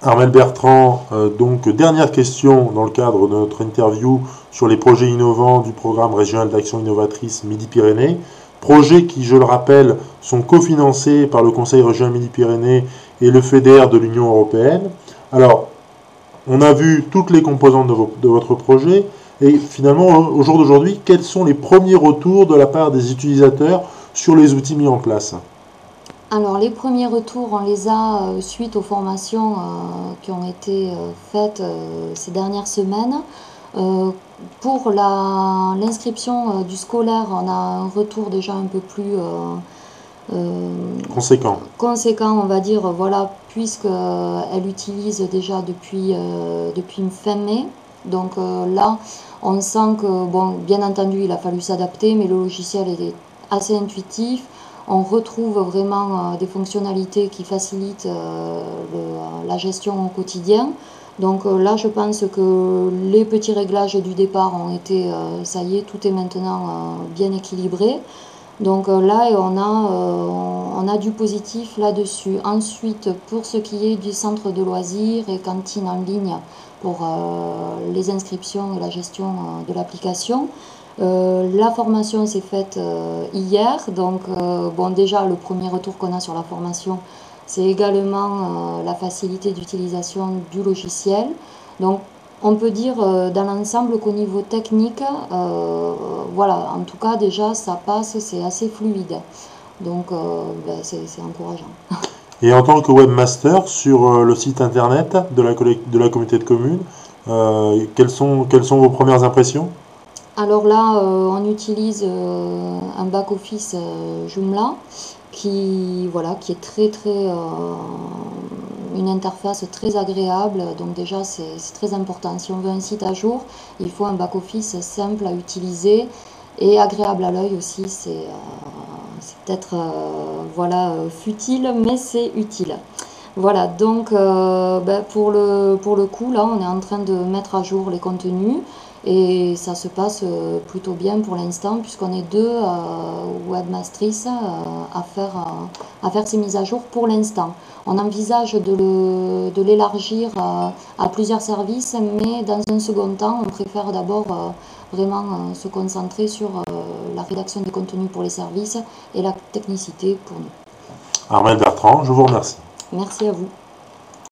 Armel Bertrand, donc dernière question dans le cadre de notre interview sur les projets innovants du programme régional d'action innovatrice Midi-Pyrénées. Projets qui, je le rappelle, sont cofinancés par le Conseil régional Midi-Pyrénées et le FEDER de l'Union européenne. Alors, on a vu toutes les composantes de votre projet et finalement, au jour d'aujourd'hui, quels sont les premiers retours de la part des utilisateurs sur les outils mis en place? Alors les premiers retours, on les a suite aux formations qui ont été faites ces dernières semaines. Euh, pour l'inscription du scolaire, on a un retour déjà un peu plus Conséquent. conséquent, on va dire, voilà, puisqu'elle utilise déjà depuis fin mai. Donc là, on sent que, bon, bien entendu, il a fallu s'adapter, mais le logiciel est assez intuitif. On retrouve vraiment des fonctionnalités qui facilitent la gestion au quotidien. Donc là, je pense que les petits réglages du départ ont été, ça y est, tout est maintenant bien équilibré. Donc là, on a du positif là-dessus. Ensuite, pour ce qui est du centre de loisirs et cantine en ligne pour les inscriptions et la gestion de l'application, la formation s'est faite hier. Donc bon, déjà, le premier retour qu'on a sur la formation, c'est également la facilité d'utilisation du logiciel. Donc on peut dire dans l'ensemble qu'au niveau technique, voilà, en tout cas déjà ça passe, c'est assez fluide. Donc c'est encourageant. Et en tant que webmaster sur le site internet de la communauté de communes, quelles sont vos premières impressions? Alors là, on utilise un back-office Joomla voilà, qui est une interface très agréable. Donc déjà, c'est très important. Si on veut un site à jour, il faut un back-office simple à utiliser et agréable à l'œil aussi. C'est peut-être voilà, futile, mais c'est utile. Voilà, donc pour le coup, là, on est en train de mettre à jour les contenus et ça se passe plutôt bien pour l'instant puisqu'on est deux webmastrices à faire ces mises à jour pour l'instant. On envisage de l'élargir à plusieurs services, mais dans un second temps, on préfère d'abord vraiment se concentrer sur la rédaction des contenus pour les services et la technicité pour nous. Armel Bertrand, je vous remercie. Merci à vous.